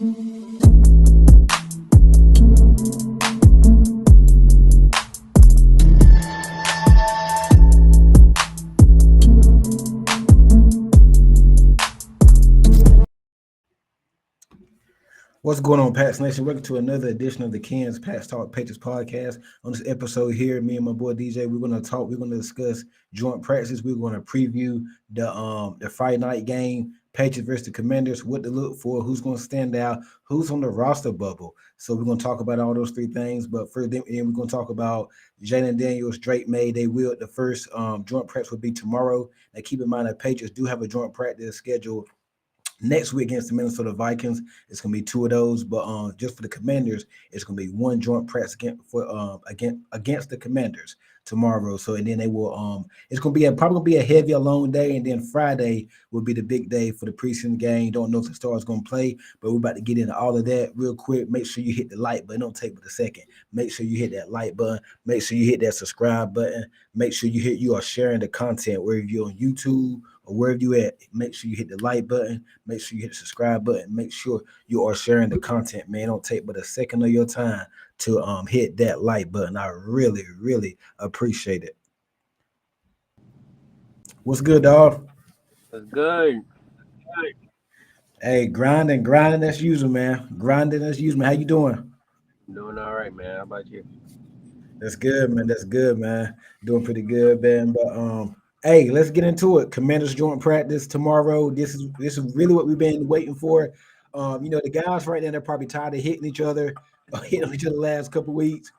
What's going on, Pats Nation? Welcome to another edition of the Ken's Pats Talk Patriots podcast. On this episode here, me and my boy DJ, we're going to discuss joint practices. We're going to preview the Friday night game, Patriots versus the Commanders, what to look for, who's going to stand out, who's on the roster bubble. So we're going to talk about all those three things. But first, then we're going to talk about Jayden Daniels, Drake Maye. The first joint practice will be tomorrow. Now, keep in mind that Patriots do have a joint practice scheduled next week against the Minnesota Vikings. It's going to be two of those, but just for the Commanders, it's going to be one joint practice against the Commanders tomorrow. So, and then they will it's going to be probably going to be a heavy, long day, and then Friday will be the big day for the preseason game. Don't know if the Stars going to play, but we're about to get into all of that real quick. Make sure you hit the like button. Don't take but a second. Make sure you hit that like button. Make sure you hit that subscribe button. Make sure you are sharing the content wherever you're on YouTube or wherever you at. Make sure you hit the like button. Make sure you hit the subscribe button. Make sure you are sharing the content, man. Don't take but a second of your time to hit that like button. I really, really appreciate it. What's good, dog? That's good. Hey, grinding as usual, man. Grinding as usual. How you doing? I'm doing all right, man. How about you? That's good, man. That's good, man. Doing pretty good, man. But hey, let's get into it. Commanders joint practice tomorrow. This is really what we've been waiting for. The guys right now they're probably tired of hitting each other, hitting each other the last couple of weeks.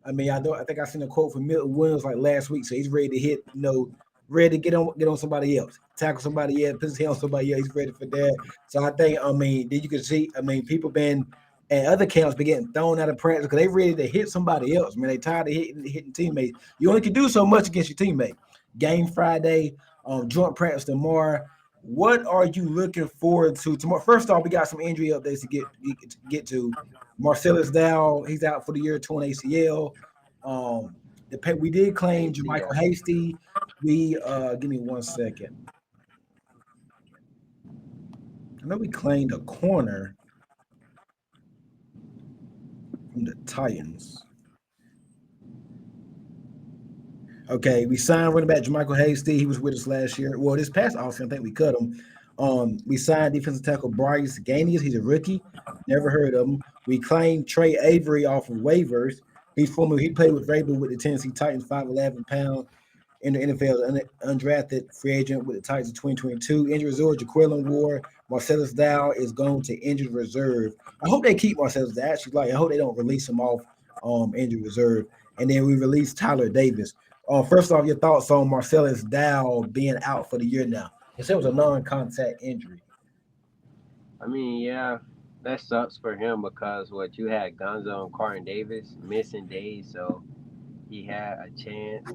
I mean, I think I seen a quote from Milton Williams like last week, so he's ready to hit. Ready to get on somebody else, tackle somebody else, put his hand on somebody else. He's ready for that. So I think, then you can see. I mean, people been and other camps be getting thrown out of practice because they ready to hit somebody else. Man, they tired of hitting teammates. You only can do so much against your teammate. Game Friday, joint practice tomorrow. What are you looking forward to tomorrow? First off, we got some injury updates to get to. Marcellus Dow, he's out for the year, torn ACL. We did claim Jermichael ACL. Hasty. We give me 1 second. I know we claimed a corner from the Titans. Okay, we signed running back Jermichael Hasty. He was with us last year. Well, this past offseason, I think we cut him. We signed defensive tackle Bryce Ganius. He's a rookie. Never heard of him. We claimed Trey Avery off of waivers. He played with Vrabel with the Tennessee Titans, 5'11" pound in the NFL, undrafted free agent with the Titans in 2022. Injured reserve, Jaqueline Ward. Marcellus Dow is going to injured reserve. I hope they keep Marcellus Dow. I hope they don't release him off injured reserve. And then we released Tyler Davis. First off, your thoughts on Marcellus Dow being out for the year now? He said it was a non-contact injury. I mean, yeah, that sucks for him because what you had Gonzo and Carton Davis missing days, so he had a chance,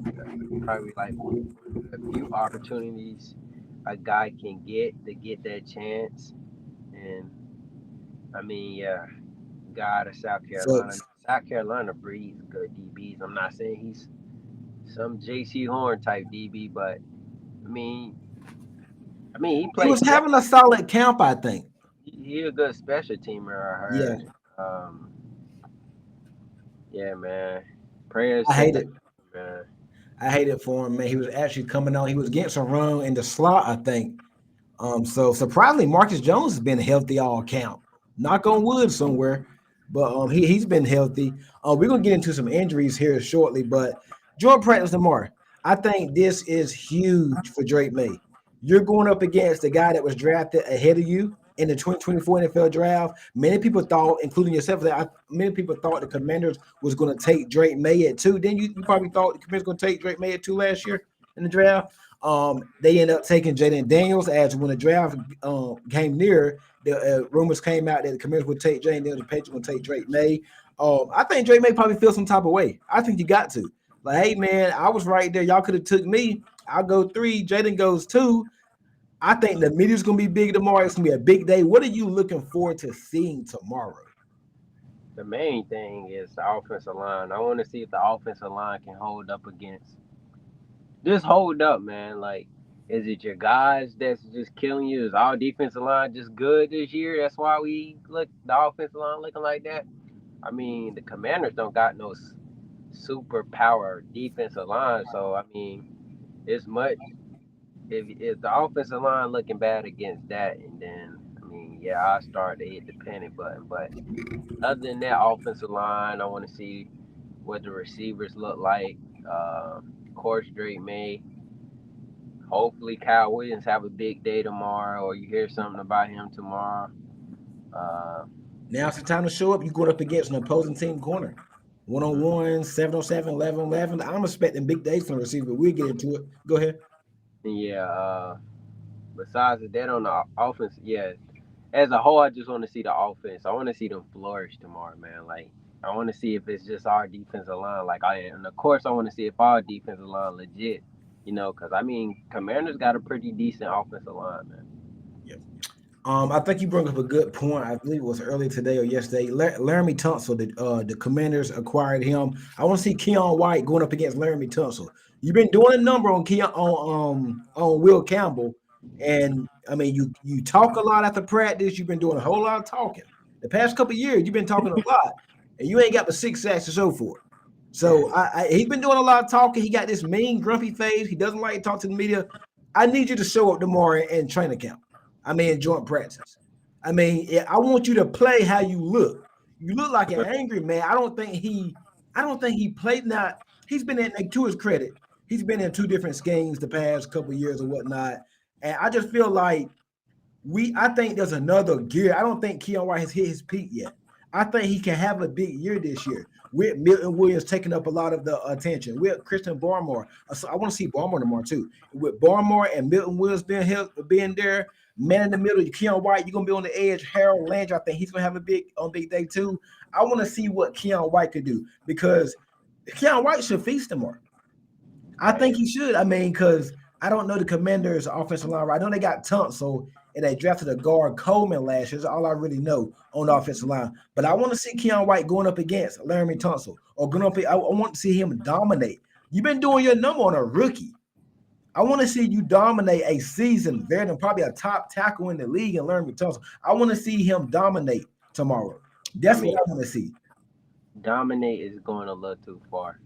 probably like a few opportunities a guy can get to get that chance. And I mean, yeah, God of South So, Carolina. South Carolina breeds good DBs. I'm not saying he's some JC Horn type DB, but I mean, he he played was special. having a solid camp, I think. He a good special teamer, I Yeah, heard. Um, yeah, man. Prayers I to hate him, it. man. I hate it for him, man. He was actually coming on. He was getting some run in the slot, I think. So surprisingly, Marcus Jones has been healthy all camp. Knock on wood somewhere, but he's been healthy. We're gonna get into some injuries here shortly, but joint practice tomorrow. I think this is huge for Drake Maye. You're going up against the guy that was drafted ahead of you in the 2024 NFL draft. Many people thought, including yourself, many people thought the Commanders was going to take Drake Maye at 2. Then you probably thought the Commanders going to take Drake Maye at 2 last year in the draft. They ended up taking Jayden Daniels as when the draft came near. The rumors came out that the Commanders would take Jayden Daniels, the Patriots would take Drake Maye. I think Drake Maye probably feels some type of way. I think you got to. Like, hey, man, I was right there. Y'all could have took me. I'll go 3. Jayden goes 2. I think the media's going to be big tomorrow. It's going to be a big day. What are you looking forward to seeing tomorrow? The main thing is the offensive line. I want to see if the offensive line can hold up against. Just hold up, man. Like Is it your guys that's just killing you? Is our defensive line just good this year? That's why we look the offensive line looking like that. I mean, the Commanders don't got no super power defensive line, so I mean, it's much if the offensive line looking bad against that, and then I mean, yeah, I start to hit the panic button. But other than that offensive line, I want to see what the receivers look like. Of course, Drake May. Hopefully, Kyle Williams have a big day tomorrow, or you hear something about him tomorrow. Uh, Now's the time to show up. You're going up against an opposing team corner. 1-on-1, 7-on-7, 11-on-11. I'm expecting big days from the receiver. We'll get into it. Go ahead. yeah. Besides that, on the offense, yeah. As a whole, I just want to see the offense. I want to see them flourish tomorrow, man. Like I want to see if it's just our defensive line. And of course, I want to see if our defensive line legit. Because I mean, Commanders got a pretty decent offensive line, man. Yeah. I think you brought up a good point. I believe it was earlier today or yesterday. Laramie Tunsil, the Commanders acquired him. I want to see Keon White going up against Laramie Tunsil. You've been doing a number on on Will Campbell, and I mean you talk a lot after practice. You've been doing a whole lot of talking. The past couple of years, you've been talking a lot, and you ain't got the 6 sacks to show for it. So he's been doing a lot of talking. He got this mean, grumpy face. He doesn't like to talk to the media. I need you to show up tomorrow in training camp. I mean, joint practice. I mean, I want you to play how you look. You look like an angry man. I don't think he played. Now he's been in, like, to his credit, he's been in two different schemes the past couple of years or whatnot, and I just feel like I think there's another gear. I don't think Keon White has hit his peak yet. I think he can have a big year this year with Milton Williams taking up a lot of the attention. With Christian Barmore, so I want to see Barmore tomorrow too. With Barmore and Milton Williams being there, man in the middle, Keon White, you're gonna be on the edge. Harold Landry, I think he's gonna have a big day too. I want to see what Keon White could do because Keon White should feast tomorrow. I think Hey, he should. I mean, because I don't know the Commanders' offensive line. Right? I know they got Tunsil and they drafted a guard Coleman last year. That's all I really know on the offensive line. But I want to see Keon White going up against Laramie Tunsil or going up. I want to see him dominate. You've been doing your number on a rookie. I want to see you dominate a seasoned veteran, probably a top tackle in the league, and Laramie Tunsil. I want to see him dominate tomorrow. I That's what mean, I want to see. dominate is going a little too far.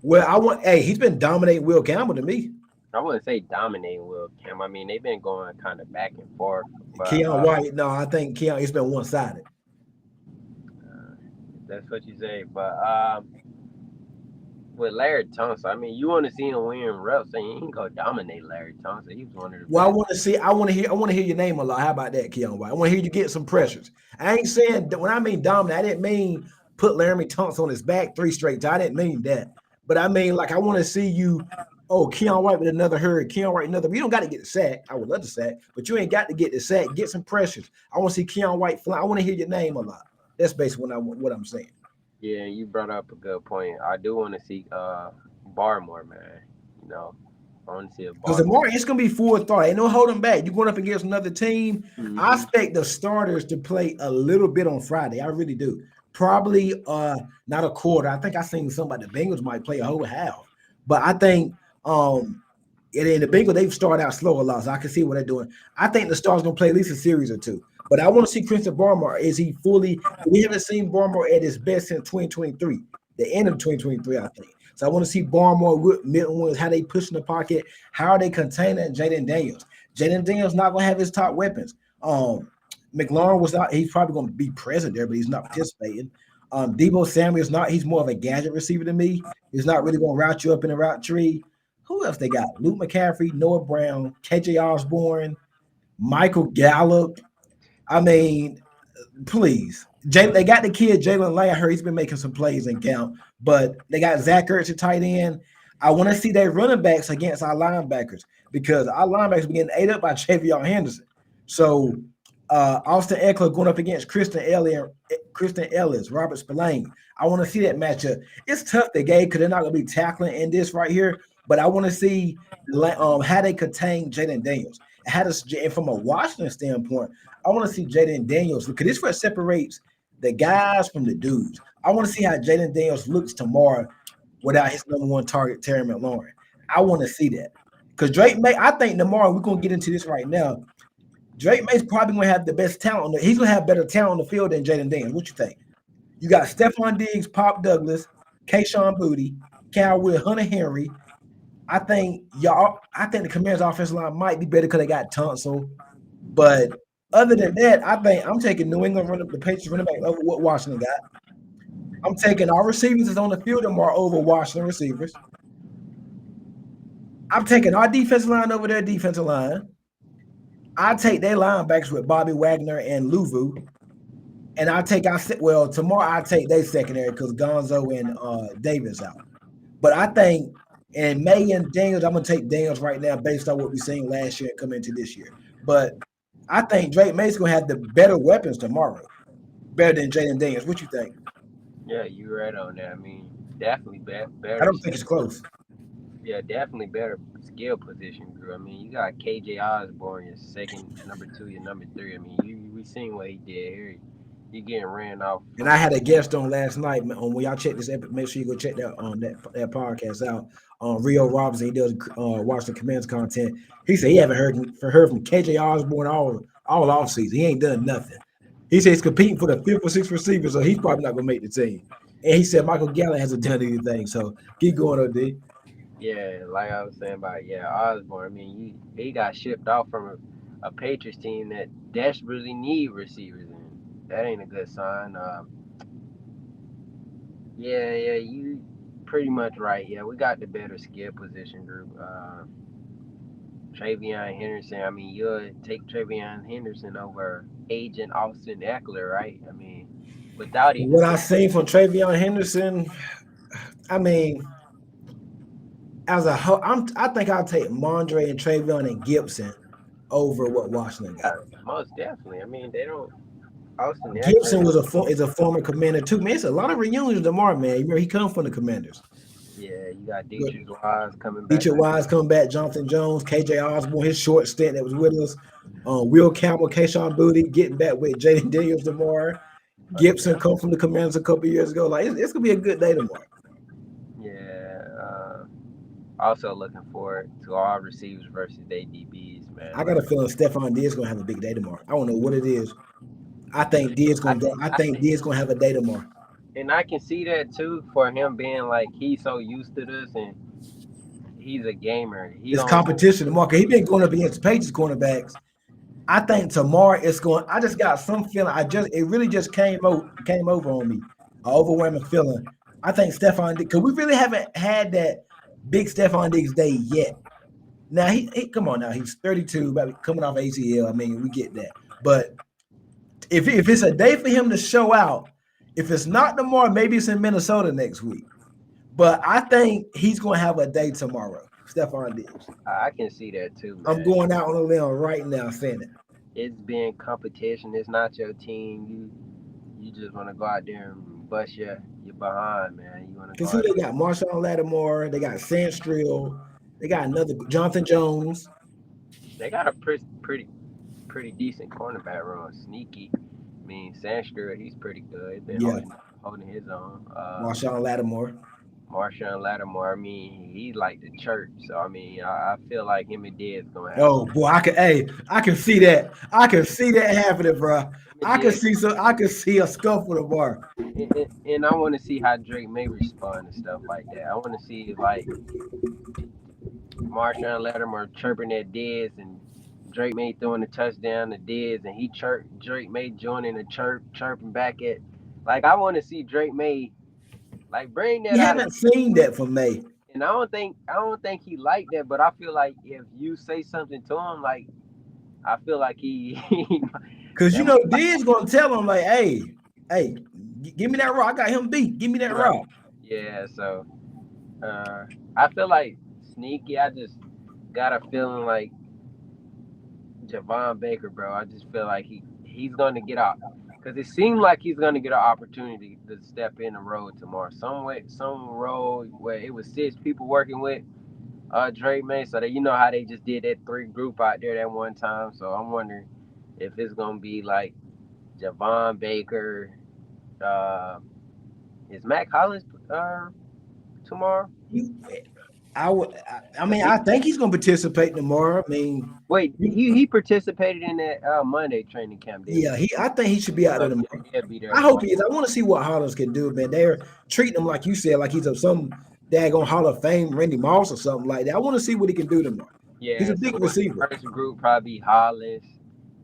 Well, hey, he's been dominating Will Campbell to me. I wouldn't say dominating Will Cam. I mean, they've been going kind of back and forth, but Keon White, no, I think Keon, it's been one sided. uh, that's what you say. But with Larry Thompson, I mean, you want to see him win reps, and you ain't gonna dominate Larry Thompson. He was one of the Well, I best. want to see. I want to hear your name a lot. How about that, Keon White? I want to hear you get some pressures. I ain't saying that when I mean dominate, I didn't mean put Laramie Tunsil on his back 3 straight. I didn't mean that. But I mean, like, I want to see you. Oh, Keon White with another hurry. Keon White another. You don't got to get the sack. I would love the sack, but you ain't got to get the sack. Get some pressures. I want to see Keon White fly. I want to hear your name a lot. That's basically what I'm saying. Yeah, you brought up a good point. I do want to see Barmore, man. You know, I want to see a Because Barmore. tomorrow it's gonna be full thought. Ain't no holding back. You're going up against another team. I Hmm. expect the starters to play a little bit on Friday. I really do. Probably not a quarter. I think I seen somebody the Bengals might play a whole half. But I think and then the Bengals, they've started out slow a lot, so I can see what they're doing. I think the Stars gonna play at least a series or two. But I want to see Christian Barmore. Is he fully? We haven't seen Barmore at his best since 2023, the end of 2023, I think. So I want to see Barmore with Milton Williams, how they push in the pocket, how are they containing Jayden Daniels. Jayden Daniels not gonna have his top weapons. McLaurin was not. He's probably gonna be present there, but he's not participating. Debo Samuel's not. He's more of a gadget receiver than me. He's not really gonna route you up in the route tree. Who else they got? Luke McCaffrey, Noah Brown, KJ Osborne, Michael Gallup. I mean, please. They got the kid Jalen Lay. I heard he's been making some plays in camp, but they got Zach Ertz at tight end. I want to see their running backs against our linebackers because our linebackers be getting ate up by Travion Henderson. So Austin Eckler going up against Kristen Ellis, Robert Spillane. I want to see that matchup. It's tough to gauge because they're not going to be tackling in this right here, but I want to see how they contain Jayden Daniels. And from a Washington standpoint, I want to see Jayden Daniels because this is what separates the guys from the dudes. I want to see how Jayden Daniels looks tomorrow without his number one target, Terry McLaurin. I want to see that. Because Drake May, I think tomorrow we're gonna get into this right now. Drake May's probably gonna have the best talent. He's gonna have better talent on the field than Jayden Daniels. What you think? You got Stephon Diggs, Pop Douglas, Kayshawn Booty, Cal Will, Hunter Henry. I think y'all. I think the Commanders' offensive line might be better because they got Tunsil. But other than that, I think I'm taking New England the Patriots running back over what Washington got. I'm taking our receivers that's on the field tomorrow over Washington receivers. I'm taking our defensive line over their defensive line. I take their linebackers with Bobby Wagner and Luvu. And I take tomorrow I take their secondary because Gonzo and Davis out. But I think and Maye and Daniels, I'm gonna take Daniels right now based on what we seen last year and coming into this year. But I think Drake May's gonna have the better weapons tomorrow, better than Jayden Daniels. What you think? Yeah, you right on that. I mean, definitely I better don't think it's skill. close. Yeah, definitely better skill position group. I mean, you got KJ Osborne, your second, number two, your number three. I mean, we seen what he did here. He getting ran off And I from. had a guest on last night. On when y'all check this episode, make sure you go check that that podcast out. Rio Robinson, he does watch the Commands content. He said he haven't heard from KJ Osborne all off season. He ain't done nothing. He said he's competing for the fifth or sixth receiver, so he's probably not gonna make the team. And he said Michael Gallup hasn't done anything. So keep going, OD. Yeah, like I was saying about Osborne. I mean, he got shipped off from a Patriots team that desperately need receivers, and that ain't a good sign. Yeah, you pretty much right. Yeah, we got the better skill position group. Travion Henderson. I mean, you'll take Travion Henderson over Agent Austin Eckler, right? I mean, without even What I saying, seen from Travion Henderson, I mean, as a whole, I think I'll take Mondre and Travion and Gibson over what Washington got. yeah, most definitely. I mean, they don't. Austin Gibson Eckler, is a former commander too. Man, it's a lot of reunions tomorrow, man. You remember he come from the Commanders. yeah, you got But Dietrich Wise coming back. Dietrich Wise coming back, Jonathan Jones, KJ Osborne, his short stint that was with us. Will Campbell, Kayshawn Booty getting back with Jayden Daniels tomorrow. Gibson Yeah, come from the Commanders a couple years ago. Like it's gonna be a good day tomorrow. yeah. Also looking forward to all receivers versus they DBs, man. I got Like a feeling Stephon Diggs gonna have a big day tomorrow. I don't know what it is. I think Diggs I gonna go. think I I think think Diggs gonna have a day tomorrow. and I can see that too for him being like he's so used to this and he's a gamer. He It's don't competition tomorrow. He been going up against Patriots cornerbacks. I think tomorrow it's going. I just got some feeling. It really just came over on me, an overwhelming feeling. I think Stephon because we really haven't had that big Stephon Diggs day yet. Now he come on now, he's 32, but coming off ACL. I mean, we get that. But if it's a day for him to show out, if it's not tomorrow, maybe it's in Minnesota next week. But I think he's going to have a day tomorrow, Stephon Diggs. I can see that too, I'm man. going out on a limb right now saying it. It's being competition. It's not your team. You just want to go out there and bust your behind, man. You want to go Because who out they there. got? Marshawn Lattimore. They got Sandstrill. They got another Jonathan Jones. They got a pretty decent cornerback run. Sneaky. I mean, Sandstrom, he's pretty good. He's been Yeah, holding his own. Marshawn Lattimore. Marshawn Lattimore, I mean, he's like the church. So I mean, I feel like him and Dez gonna have Oh boy, I can see that. I can see that happening, bro. him and Dez. I can see a scuffle tomorrow. And I want to see how Drake may respond and stuff like that. I want to see like Marshawn Lattimore chirping at Dez and Drake May throwing a touchdown to Dez and he Drake May joining the chirping back at like I want to see Drake May like bring that We out of haven't seen that from May. and I don't think he liked that, but I feel like if you say something to him, like I feel like he Cause that you might know D's gonna tell him like, hey, give me that rock. I got him beat. Give me be that right. rock. Yeah, so I feel like sneaky. I just got a feeling like Javon Baker, bro. I just feel like he's gonna get out because it seemed like he's gonna get an opportunity to step in the road tomorrow. Some road where it was six people working with Drake May, so that you know how they just did that three group out there that one time. So I'm wondering if it's gonna be like Javon Baker. Uh, is Mac Hollins tomorrow? You, I mean, He, I think he's gonna participate tomorrow. I mean, wait, he participated in that Monday training camp, didn't he? yeah, I think he should be out So there yeah, tomorrow. he'll be there I hope tomorrow. he is. I want to see what Hollins can do, man. They're treating him like you said, like he's of some daggone Hall of Fame Randy Moss or something like that. I want to see what he can do tomorrow. He's Yeah, a so big what, receiver. first group probably Hollis,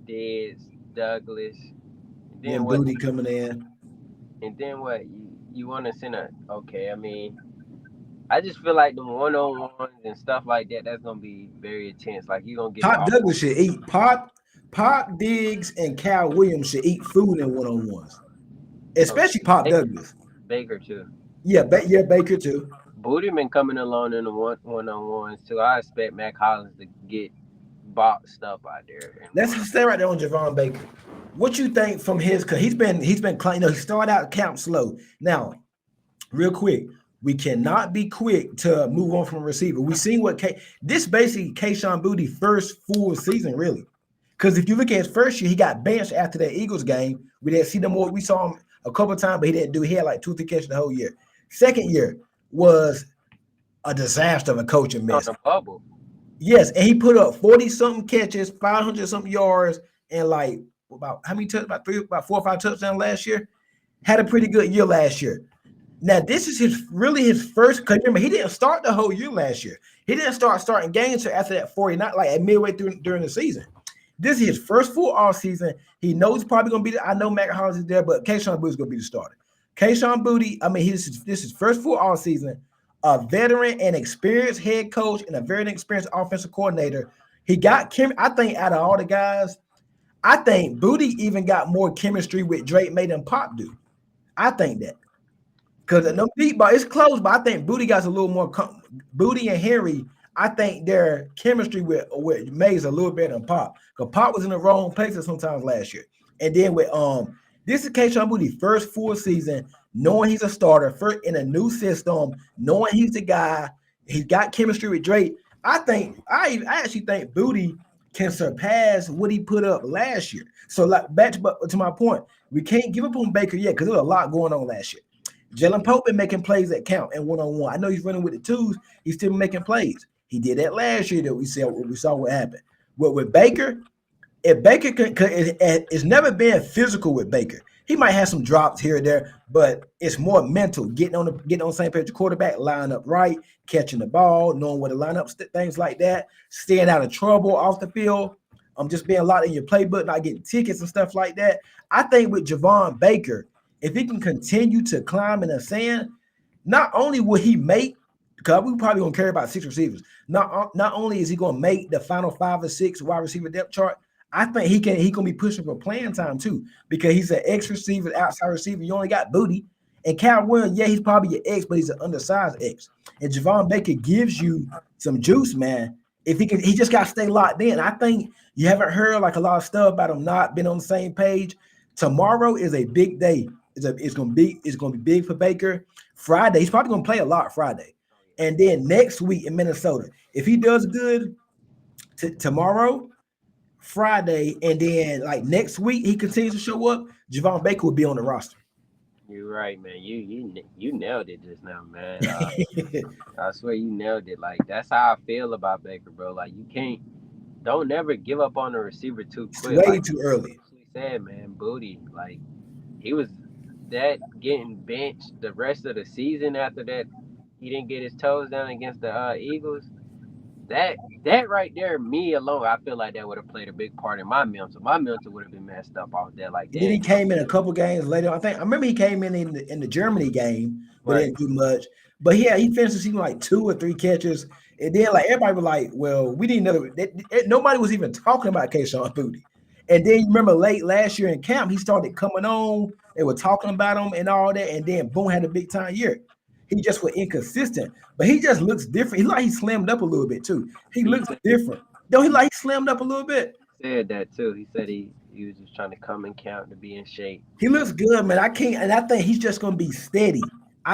Diggs, Douglas, and then Then what? Booty coming in. And then what? You want to send a okay? I mean, I just feel like the one on ones and stuff like that. That's gonna be very intense. Like you gonna get it Pop all. Douglas should eat. Pop Diggs and Cal Williams should eat food in one-on-ones, Okay, especially Pop Baker, Douglas. Baker too. Yeah, yeah, Baker too. Booty been coming along in the one on ones too. I expect Mac Hollins to get box stuff out there and Let's stay right there on Javon Baker. What you think from his? Because he's been you know, he started out camp slow. Now, real quick, we cannot be quick to move on from a receiver. We seen what this basically Kayshon Boutte first full season, really. Because if you look at his first year, he got benched after that Eagles game. We didn't see them more. We saw him a couple of times, but he didn't do. He had like 2 or 3 catches the whole year. Second year was a disaster of a coaching on mess. the bubble. Yes, and he put up 40 something catches, 500 something yards, and like about how many touchdowns? About 4 or 5 touchdowns last year. Had a pretty good year last year. Now this is his first. Because remember, he didn't start the whole year last year. He didn't start starting games until after that 40, not like at midway through during the season. This is his first full off season. He knows he's probably going to be. I know Mac Hollins is there, but Kayshon Boutte is going to be the starter. Kayshon Boutte. I mean, this is first full off season. A veteran and experienced head coach and a very experienced offensive coordinator. He got I think out of all the guys, I think Boutte even got more chemistry with Drake May than Pop do. I think that. Because no deep ball, it's close, but I think Boutte got a little more. Boutte and Henry, I think their chemistry with May is a little better than Pop. Because Pop was in the wrong places sometimes last year. And then with this is Kayshon Boutte first full season, knowing he's a starter, first in a new system, knowing he's the guy, he's got chemistry with Drake. I actually think Boutte can surpass what he put up last year. So like back to my point, we can't give up on Baker yet because there was a lot going on last year. Jalen Pope been making plays that count and one-on-one. I know he's running with the twos. He's still making plays. He did that last year that we saw what happened. But with Baker, if Baker it's never been physical with Baker. He might have some drops here or there, but it's more mental. Getting on the same page with the quarterback, line up right, catching the ball, knowing where to line up, things like that, staying out of trouble off the field. Just being locked in your playbook, not getting tickets and stuff like that. I think with Javon Baker, if he can continue to climb in the sand, not only will he make, because we probably gonna carry about 6 receivers. Not only is he gonna make the final 5 or 6 wide receiver depth chart, I think he gonna be pushing for playing time too, because he's an X receiver, outside receiver. You only got Boutte. And Cal Williams, yeah, he's probably your X, but he's an undersized X. And Javon Baker gives you some juice, man. If he just got to stay locked in. I think you haven't heard like a lot of stuff about him not being on the same page. Tomorrow is a big day. It's gonna be big for Baker. Friday, he's probably gonna play a lot Friday, and then next week in Minnesota, if he does good tomorrow, Friday, and then like next week he continues to show up, Javon Baker will be on the roster. You're right, man. You nailed it just now, man. I swear you nailed it. Like that's how I feel about Baker, bro. Like you can't, don't never give up on the receiver too It's quick. way Like too early. you said, man, Booty. Like he was that getting benched the rest of the season after that. He didn't get his toes down against the Eagles. That right there, me alone, I feel like that would have played a big part in my mental. My mental would have been messed up off that. Like, And then he damn, came in a couple games later. I remember he came in the Germany game, but right, didn't do much. But yeah, he finished the season like 2 or 3 catches. And then like everybody was like, well, we need another. Nobody was even talking about Kayshon Boutte. And then you remember late last year in camp, he started coming on. They were talking about him and all that. And then boom, had a big time year. He just was inconsistent, but he just looks different. He like he slimmed up a little bit too. He he looks different. Don't he like he slimmed up a little bit? said that too. He said he was just trying to come and count to be in shape. He looks good, man. I can't, and I think he's just going to be steady.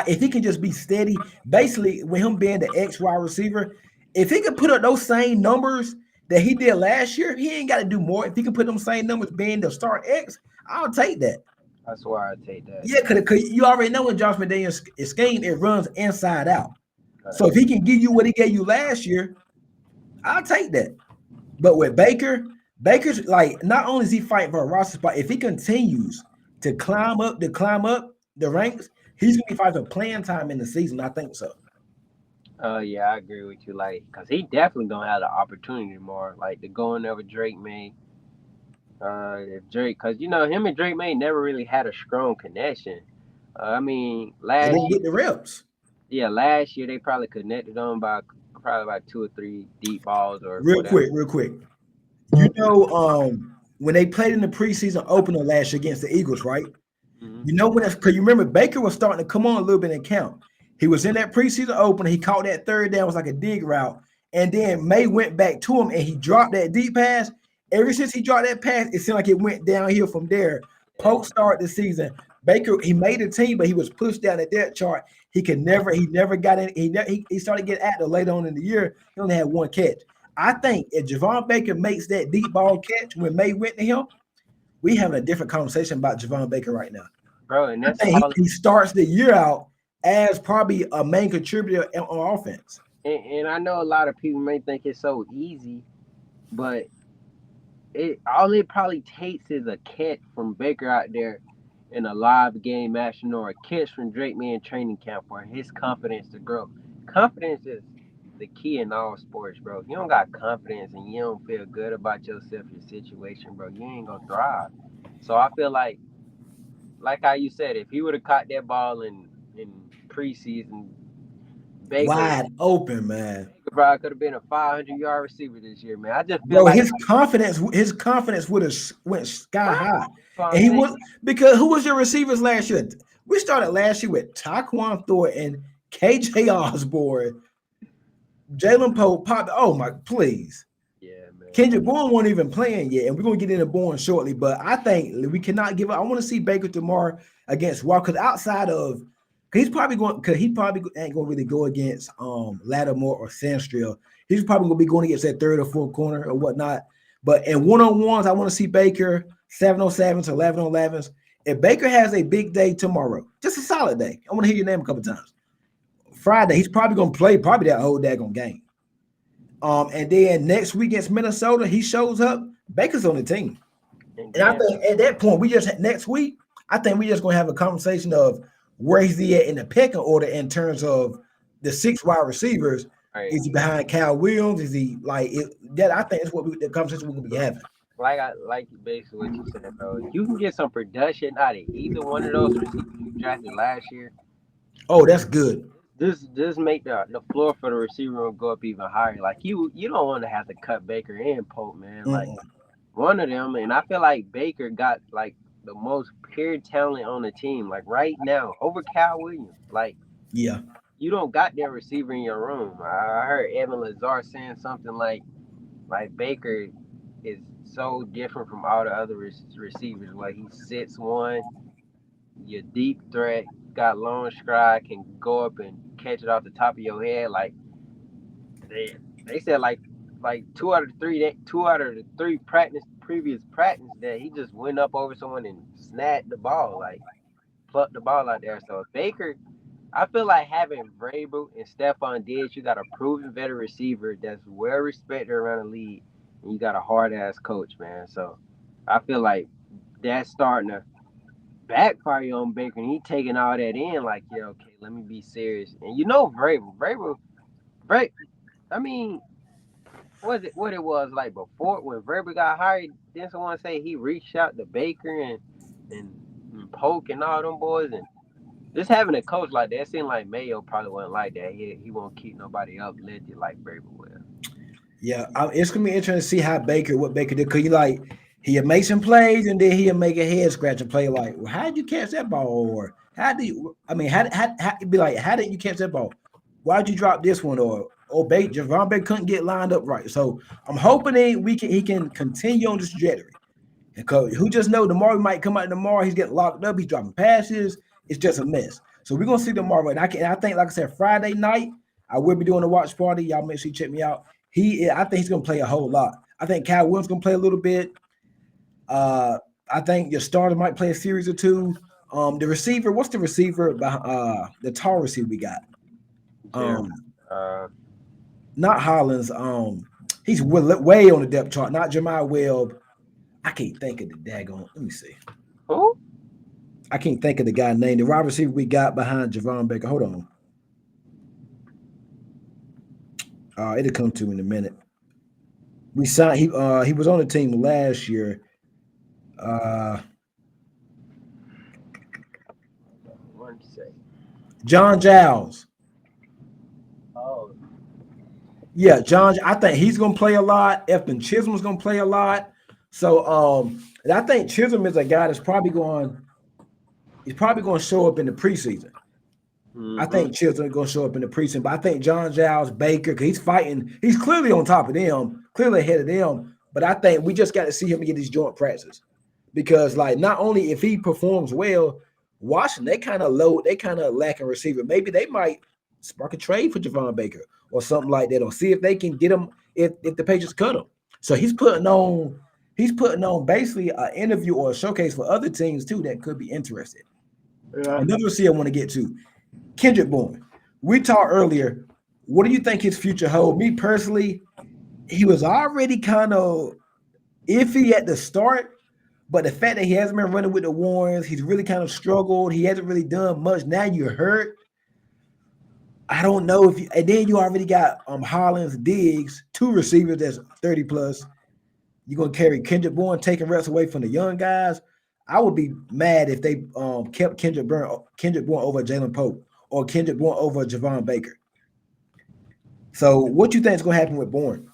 If he can just be steady, basically, with him being the X wide receiver, if he could put up those same numbers that he did last year, he ain't got to do more. If he can put them same numbers being the star X, I'll take that. That's why I take that. Yeah, because you already know in Josh McDaniel's scheme, it runs inside out. So if he can give you what he gave you last year, I'll take that. But with Baker, Baker's like not only is he fighting for a roster spot, if he continues to climb up the ranks, he's gonna be fighting for playing time in the season. I think so. Yeah, I agree with you. Like, cause he definitely gonna have the opportunity more, like to go in there with Drake May. If Drake, cause you know him and Drake May never really had a strong connection. I mean, They last didn't year, get the reps. yeah, last year they probably connected on by probably about two or three deep balls or whatever. Real quick. You know, when they played in the preseason opener last year against the Eagles, right? Hmm. You know when that's because you remember Baker was starting to come on a little bit and count. He was in that preseason opener. He caught that third down, was like a dig route, and then May went back to him and he dropped that deep pass. Ever since he dropped that pass, it seemed like it went downhill from there. Yeah, Post start the season, Baker he made the team, but he was pushed down the depth chart. He never got in. He started getting active later on in the year. He only had one catch. I think if Javon Baker makes that deep ball catch when May went to him, we having a different conversation about Javon Baker right now. bro, and I that's think all. he starts the year out as probably a main contributor on offense. And I know a lot of people may think it's so easy, but it all it probably takes is a catch from Baker out there in a live game action or a catch from Drake May in training camp for his confidence to grow. Confidence is the key in all sports, bro. If you don't got confidence and you don't feel good about yourself, your situation, bro, you ain't gonna thrive. So I feel like how you said, if he would have caught that ball in preseason, Baker Wide open, man. Baker probably could have been a 500-yard receiver this year, man. I just feel Bro, like, his confidence would have went sky bro, high. that's what I'm And he saying. was because who was your receivers last year? We started last year with Taquan Thornton, KJ Osborne, Jalen Pope, Pop. Oh my, please. Yeah, man. Kendrick Bourne won't even playing yet, and we're gonna get into Bourne shortly. But I think we cannot give up. I want to see Baker tomorrow against Walker. Because outside of, cause he's probably going, because he probably ain't gonna really go against Lattimore or Sandstrill. He's probably gonna be going against that third or fourth corner or whatnot. But in one-on-ones, I want to see Baker 7-on-7s, 11-on-11s. If Baker has a big day tomorrow, just a solid day, I want to hear your name a couple times. Friday, he's probably gonna play probably that whole daggone game. And then next week against Minnesota, he shows up. Baker's on the team, And and I then, think at that point, we just next week, I think we just gonna have a conversation of where is he at in the pecking order in terms of the six wide receivers. right, Is he behind Cal Williams? Is he like it, that? I think that's what the conversation we're gonna be having. like basically what you said, bro. If you can get some production out of either one of those receivers you drafted last year, Oh, that's good. this make the floor for the receiver go up even higher. Like you don't want to have to cut Baker and Pope, man. Like Mm, one of them, and I feel like Baker got like the most pure talent on the team, like right now over Cal Williams. Like yeah, you don't got that receiver in your room. I heard Evan Lazar saying something like Baker is so different from all the other receivers. Like he sits one, your deep threat, got long stride, can go up and catch it off the top of your head. Like they they said like two out of the three previous practice that he just went up over someone and snagged the ball, like plucked the ball out there. So Baker, I feel like having Vrabel and Stephon Diggs, you got a proven veteran receiver that's well respected around the league, and you got a hard ass coach, man. So I feel like that's starting to backfire on Baker, and he taking all that in, like, yeah, okay, let me be serious. And you know, Vrabel, I mean, what it was like before when Vrabel got hired? Didn't someone say he reached out to Baker and, and Polk and all them boys, and just having a coach like that, it seemed like Mayo probably wasn't like that. He won't keep nobody uplifted like Vrabel will. yeah. It's gonna be interesting to see what Baker did. Cause you like he'll make some plays and then he'll make a head scratch and play like, well, how did you catch that ball? Or how do you? I mean, how be like, how did you catch that ball? Why'd you drop this one? Or Javon Baker couldn't get lined up right. So I'm hoping he can continue on this trajectory. Because who just know tomorrow he might come out tomorrow, he's getting locked up, he's dropping passes, it's just a mess. So we're gonna see tomorrow. And I think, like I said, Friday night, I will be doing a watch party. Y'all make sure you check me out. I think he's gonna play a whole lot. I think Cal Williams gonna play a little bit. Uh, I think your starter might play a series or two. The receiver, what's the receiver? The tall receiver we got. Jeremy, Um, Uh, Not Hollins. He's way on the depth chart. Not Jamal Webb. I can't think of the daggone. Let me see. who? I can't think of the guy name. The wide receiver we got behind Javon Baker. Hold on. It'll come to me in a minute. We signed. He was on the team last year. Uh, One second. John Giles. Oh, Yeah, John. I think he's gonna play a lot. Efton Chisholm's gonna play a lot. So and I think Chisholm is a guy that's probably going. He's probably going to show up in the preseason. I mm-hmm. think Chisholm is going to show up in the preseason, but I think John Giles, Baker, because he's fighting. He's clearly on top of them, clearly ahead of them. But I think we just got to see him get these joint practices because, like, not only if he performs well, Washington they kind of low, they kind of lack a receiver. Maybe they might spark a trade for Javon Baker or something like that, or see if they can get him if the Patriots cut him. So he's putting on basically an interview or a showcase for other teams too that could be interested. Yeah. Another receiver I want to get to, Kendrick Bourne. We talked earlier. What do you think his future hold? Me personally, he was already kind of iffy at the start, but the fact that he hasn't been running with the Warrens, he's really kind of struggled. He hasn't really done much. Now you're hurt. I don't know if you, and then you already got Hollins, Diggs, two receivers that's 30 plus. You're gonna carry Kendrick Bourne, taking reps away from the young guys. I would be mad if they kept Kendrick Bourne over Jalen Pope or Kendrick Bourne over Javon Baker. So, what you think is gonna happen with Bourne?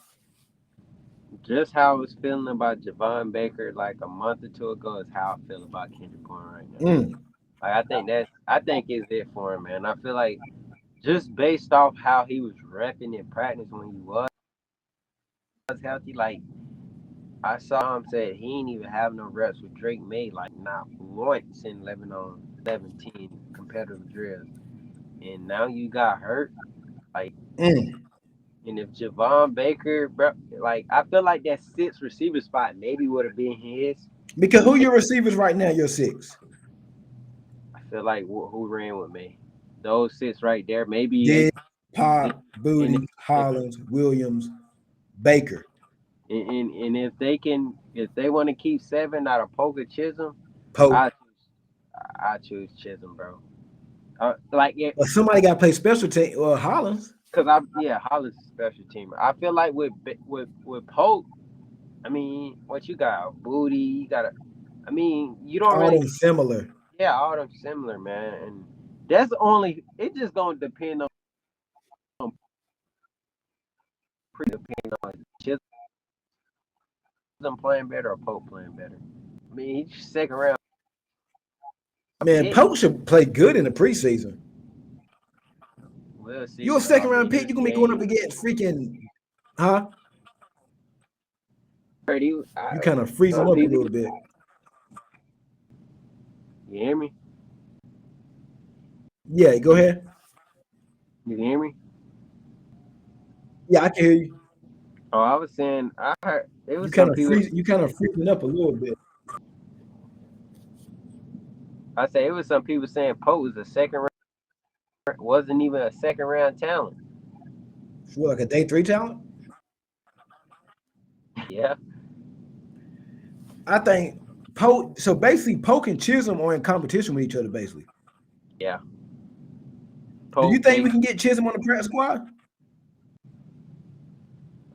Just how I was feeling about Javon Baker like a month or two ago is how I feel about Kendrick Bourne right now. Mm. Like I think it's it for him, man. I feel like just based off how he was repping in practice when he was healthy, like I saw him say he ain't even have no reps with Drake May, like not once in 11 on 17 competitive drills. And now you got hurt, like, Mm. and if Javon Baker, bro, like I feel like that sixth receiver spot maybe would have been his. Because who your receivers right now? Your six. I feel like who ran with me? Those six right there, maybe they Dig, Pop, and Booty, Hollins, Williams, Baker, and if they want to keep seven out of Poker Chisholm, Pope. I I choose Chisholm, bro. Like it, But somebody got to play special team. Hollins. cause yeah, Hollis is a special teamer. I feel like with Pope, I mean, what you got? Booty, you got I mean, you don't All really. them similar. Yeah, all them similar, man. And that's only. It just gonna depend on Chisholm playing better or Pope playing better. I mean, he's second round Man, pick. Pope should play good in the preseason. We'll see, You're a bro. I second round mean, pick. his You're gonna be going up game. against freaking, huh? You kind of freeze him Some up a people. little bit. You hear me? Yeah, go ahead. You hear me? Yeah, I can hear you. Oh, I was saying. I heard it You was kind some of people. freeze. You kind of freezing up a little bit. I say it was some people saying Pope was a second round. Wasn't even a second round talent. For like a day three talent. Yeah. I think Poke. So basically, Poke and Chisholm are in competition with each other. Basically, Yeah. do you Pope think we Baker. can get Chisholm on the practice squad?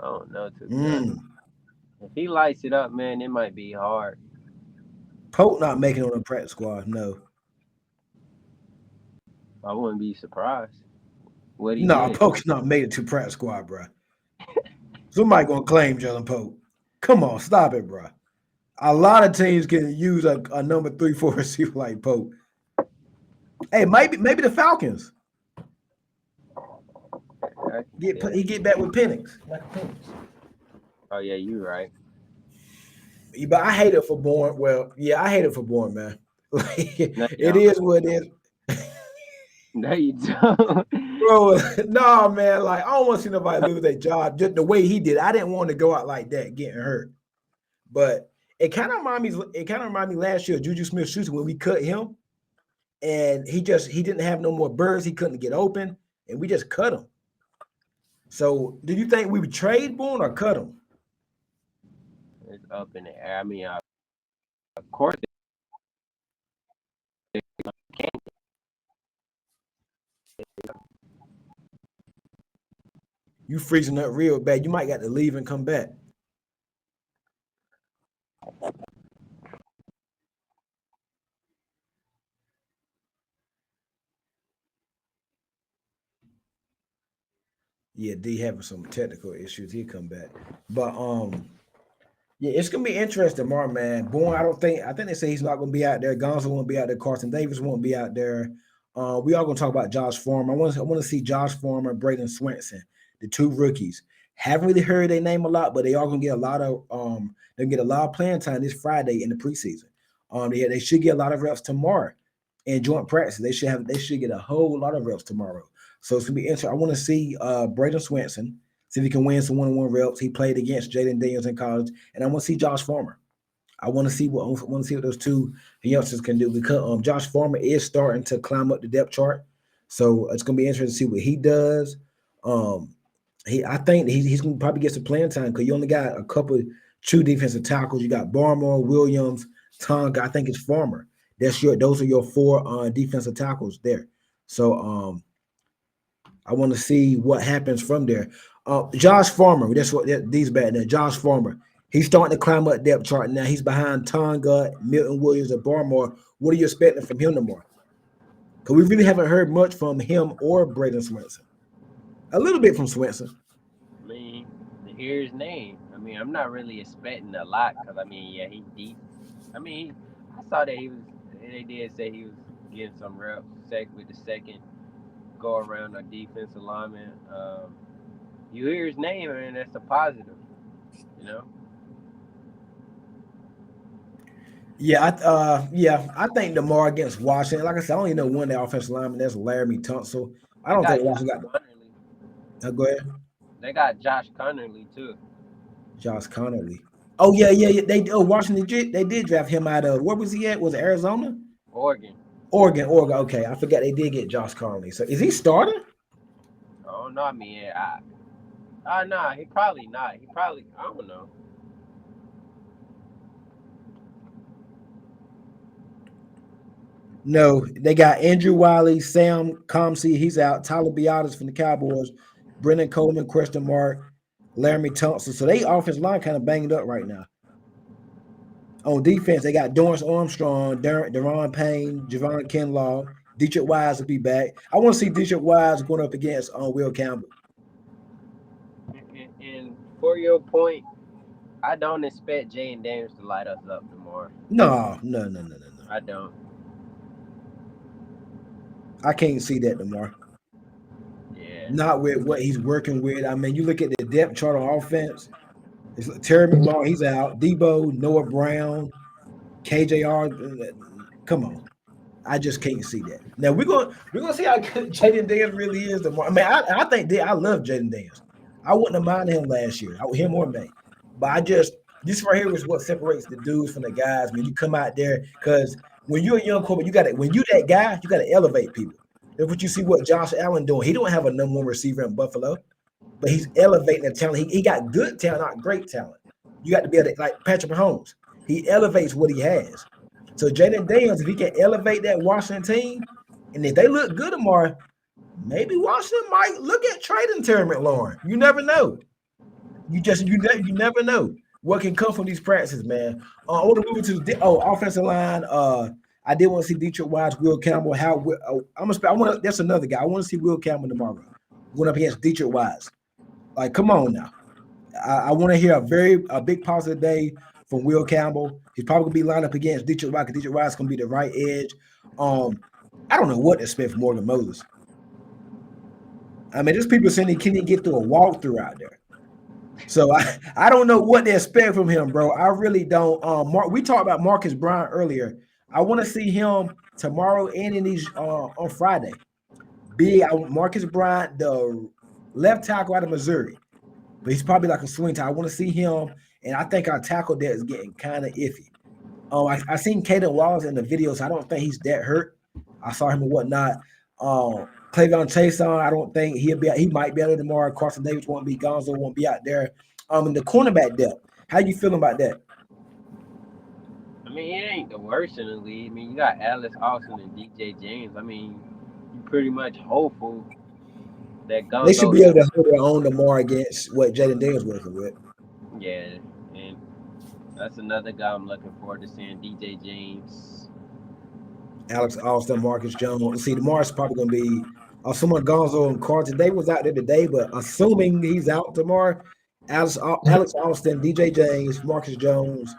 I don't know, to be honest. Mm. If he lights it up, man, it might be hard. Poke not making it on the practice squad. No, I wouldn't be surprised what he no, did. Poke's not made it to practice squad, bro. Somebody gonna claim Jalen Poke. Come on, stop it, bro. A lot of teams can use a number 3, 4 receiver like Pope. Hey, maybe the Falcons I can see that. he get back with Penix. Like Penix. Oh yeah, you right. But I hate it for Bourne. Well, yeah, I hate it for Bourne, man. Like No, you it don't. is what it is. No, you don't. Bro, no, man. Like, I don't want to see nobody lose their job just the way he did. I didn't want to go out like that, getting hurt. But it kind of reminded me last year of Juju Smith-Schuster when we cut him and he didn't have no more birds. He couldn't get open, and we just cut him. So, do you think we would trade Boone or cut him? It's up in the air. I mean, of course, they can't. You freezing up real bad. You might got to leave and come back. Yeah, D having some technical issues. He'll come back. But yeah, it's gonna be interesting tomorrow, man. Bourne, I think they say he's not gonna be out there. Gonzo won't be out there. Carson Davis won't be out there. We are gonna talk about Josh Farmer. I want to see Josh Farmer, Braden Swenson, the two rookies. Haven't really heard their name a lot, but they are gonna get a lot of they get a lot of playing time this Friday in the preseason. They should get a lot of reps tomorrow in joint practice. They should get a whole lot of reps tomorrow. So it's gonna be interesting. I want to see Braden Swenson, see if he can win some one-on-one reps. He played against Jayden Daniels in college, and I want to see Josh Farmer. I want to see what those two youngsters can do because Josh Farmer is starting to climb up the depth chart. So it's gonna be interesting to see what he does. Um, I think he's gonna probably get some playing time because you only got a couple true defensive tackles. You got Barmore, Williams, Tonga. I think it's Farmer. Those are your four defensive tackles there. So I want to see what happens from there. Josh Farmer, that's what these bad there. Josh Farmer, he's starting to climb up depth chart now. He's behind Tonga, Milton Williams, and Barmore. What are you expecting from him tomorrow? Because we really haven't heard much from him or Braden Swenson. A little bit from Swenson. I mean, to hear his name. I mean, I'm not really expecting a lot because I mean, yeah, he's deep. I mean, I saw that he was. They did say he was getting some reps with the second go around the defensive lineman. You hear his name, and that's a positive. You know. I think tomorrow against Washington. Like I said, I only know one of the offensive lineman. That's Laramie Tunsil. I They don't think got Josh Washington got. Connerly. Go ahead, They got Josh Connerly too. Josh Connolly. Oh yeah. Washington they did draft him out of where was he at? Was it Arizona? Oregon. Oregon. Okay, I forgot they did get Josh Connolly. So is he starting? I don't know. I mean, nah, he probably not. He probably, I don't know. No, they got Andrew Wiley, Sam Comsey, he's out. Tyler Biotis from the Cowboys, Brendan Coleman, question mark, Laramie Thompson. So they offensive line kind of banged up right now. On defense, they got Dorrance Armstrong, Deron Payne, Javon Kinlaw, Dietrich Wise will be back. I want to see Dietrich Wise going up against Will Campbell. And for your point, I don't expect Jayden Daniels to light us up tomorrow. No. I don't. I can't see that tomorrow. Yeah. Not with what he's working with. I mean, you look at the depth chart on offense. It's like Terry McLaurin, he's out. Debo, Noah Brown, KJR. Come on. I just can't see that. Now we're gonna see how good Jayden Daniels really is tomorrow. I mean, I think I love Jayden Daniels. I wouldn't have minded him last year. Him or Maye. But this right here is what separates the dudes from the guys. When you come out there, because when you're a young quarterback, when you that guy, you gotta elevate people. That's what you see what Josh Allen doing. He don't have a number one receiver in Buffalo, but he's elevating the talent. He got good talent, not great talent. You got to be able to, like Patrick Mahomes. He elevates what he has. So Jayden Daniels, if he can elevate that Washington team, and if they look good tomorrow, maybe Washington might look at trading Terry McLaurin. You never know. You never know what can come from these practices, man. I want to move to the offensive line. I did want to see Dietrich Wise, Will Campbell. That's another guy. I want to see Will Campbell tomorrow going up against Dietrich Wise. Like, come on now. I want to hear a big positive day from Will Campbell. He's probably gonna be lined up against Dietrich Wise. Dietrich Wise is gonna be the right edge. I don't know what to expect from Morgan Moses. I mean, there's people saying he can't even get through a walkthrough out there. So I don't know what to expect from him, bro. I really don't. We talked about Marcus Bryant earlier. I want to see him tomorrow and in these on Friday. Marcus Bryant, the left tackle out of Missouri, but he's probably like a swing tackle. I want to see him, and I think our tackle there is getting kind of iffy. I seen Caden Wallace in the video, so I don't think he's that hurt. I saw him and whatnot. Clavon Chason, I don't think he might be out there tomorrow. Carson Davis won't be. Gonzo won't be out there. In the cornerback depth, how you feeling about that? I mean, it ain't the worst in the league. I mean, you got Alice Austin and DJ James. I mean, you pretty much hopeful that They should Gonzo be able is. to hold their own tomorrow against what Jayden Daniels working with. Yeah, and that's another guy I'm looking forward to seeing. DJ James. Alex Austin, Marcus Jones. See, tomorrow's probably going to be someone Gonzo and Carter. They was out there today, but assuming he's out tomorrow, Alex Austin, DJ James, Marcus Jones.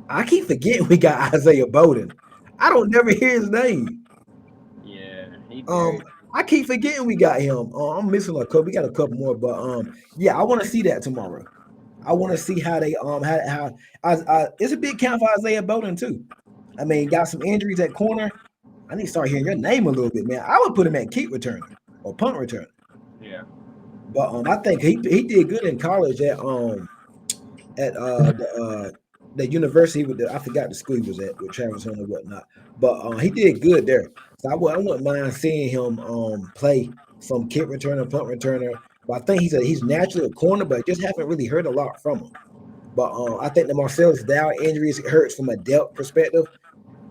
I keep forgetting we got Isaiah Bowden. I don't never hear his name. Yeah, he Um, very. I keep forgetting we got him. I'm missing a couple. We got a couple more, but yeah, I want to see that tomorrow. I want to see how they it's a big count for Isaiah Bowden too. I mean, got some injuries at corner. I need to start hearing your name a little bit, man. I would put him at kick returner or punt returner. Yeah. But I think he did good in college at the university with I forgot the school he was at with Travis Hunter and whatnot. But he did good there. So I wouldn't mind seeing him play some kick returner, punt returner. But I think he's naturally a corner, but just haven't really heard a lot from him. But I think the Marcellus Dow injuries hurts from a depth perspective.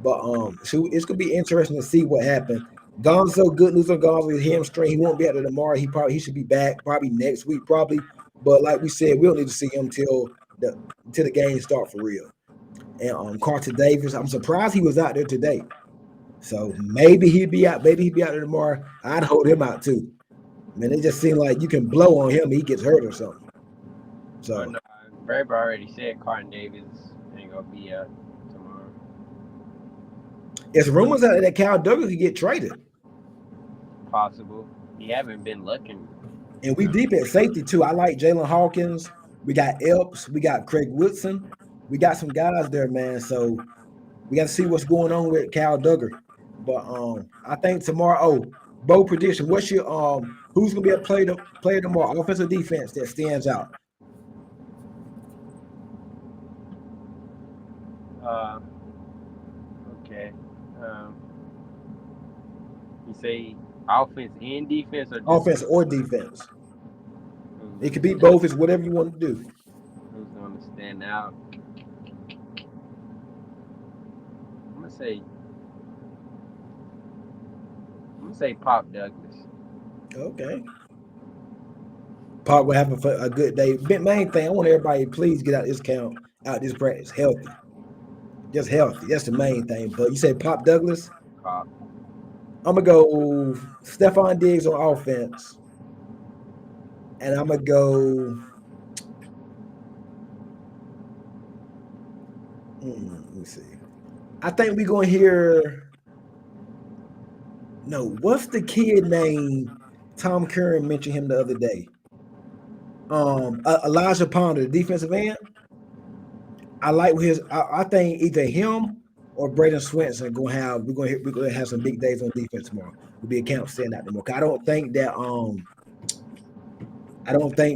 But so it's gonna be interesting to see what happens. Gonzo, good news on Gonzo, his hamstring. He won't be out there tomorrow. He should be back probably next week, probably. But like we said, we don't need to see him till the game start for real. And Carter Davis, I'm surprised he was out there today. So maybe he'd be out. Maybe he'd be out there tomorrow. I'd hold him out too. Man, it just seems like you can blow on him, he gets hurt or something. I So know. Braber already said Carton Davis ain't gonna be out tomorrow. it's rumors out there that Cal Douglas could get traded. Possible. He haven't been looking. And we deep at safety too. I like Jalen Hawkins. We got Elps. We got Craig Woodson. We got some guys there, man. So we got to see what's going on with Cal Duggar. But I think tomorrow. Oh, Bo prediction. What's your who's gonna be a player tomorrow? Offensive defense that stands out. Uh, okay. Um, you say offense and defense, or just Offense or defense. It could be who's, both. It's whatever you want to do. who's gonna stand out? I'm gonna say. I'm gonna say Pop Douglas. Okay. Park will have a good day. Main thing, I want everybody to please get out this count, out this practice healthy. Just healthy. That's the main thing. But you say Pop Douglas. Pop. I'm gonna go Stephon Diggs on offense, and I'm gonna go. Let me see. I think we're gonna hear. No, what's the kid name? Tom Curran mentioned him the other day. Elijah Ponder, the defensive end. I like his. I think either him or Braden Swenson gonna have. We're gonna have some big days on defense tomorrow. We'll be a camp stand out tomorrow. I don't think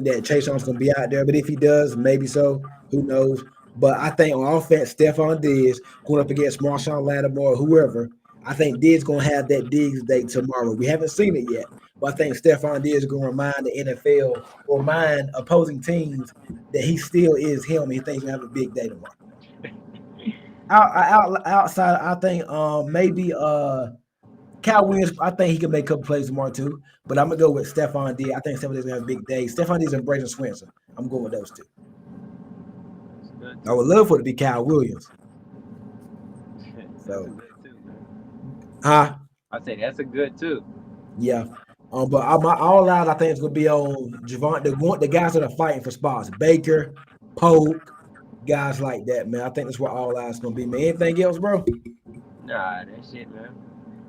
that Chase Young's gonna be out there, but if he does, maybe so. Who knows? But I think on offense, Stephon Diggs going up against Marshawn Lattimore or whoever. I think Diggs gonna have that Diggs day tomorrow. We haven't seen it yet, but I think Stephon Diggs is gonna remind the NFL or remind opposing teams that he still is him. And he thinks he's gonna have a big day tomorrow. Outside, I think maybe Cal Williams, I think he can make a couple plays tomorrow too. But I'm gonna go with Stephon Diggs. I think Stephon Diggs gonna have a big day. Stephon Diggs and Braden Swenson. I'm going with those two. I would love for it to be Cal Williams. So, I say that's a good too. yeah. But all out, I think it's gonna be on Javon. The guys that are fighting for spots, Baker, Polk, guys like that, man. I think that's what all out's gonna be, man. Anything else, bro? Nah, that shit, man.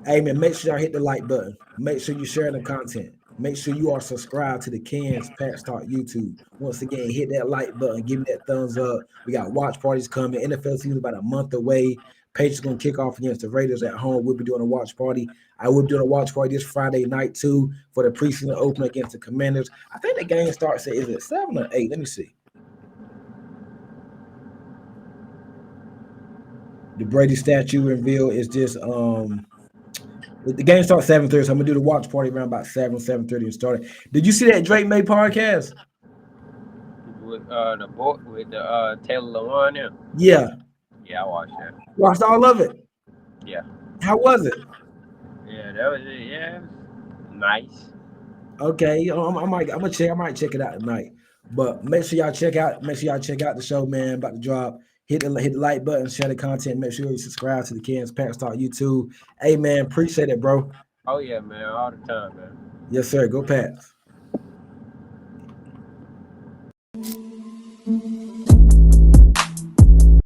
Hey, man, make sure y'all hit the like button. Make sure you share the content. Make sure you are subscribed to the Ken's Patch Talk YouTube. Once again, hit that like button. Give me that thumbs up. We got watch parties coming. NFL season about a month away. Patriots going to kick off against the Raiders at home. We'll be doing a watch party. I will be doing a watch party this Friday night, too, for the preseason opener against the Commanders. I think the game starts at, is it 7 or 8? Let me see. The Brady statue reveal is just The game starts 7:30, so I'm gonna do the watch party around about 7:30 and start it. Did you see that Drake May podcast? With the boy with the Taylor Lewan there. Yeah, Yeah, I watched that. watched all of it. Yeah. How was it? Yeah, that was it. Yeah, it was nice. Okay, I might check it out tonight. But make sure y'all check out the show, man. About to drop. Hit the like button, share the content. Make sure you subscribe to the Kansas Pack Talk YouTube. Hey man, appreciate it, bro. Oh yeah, man, all the time, man. Yes, sir. Go Pats.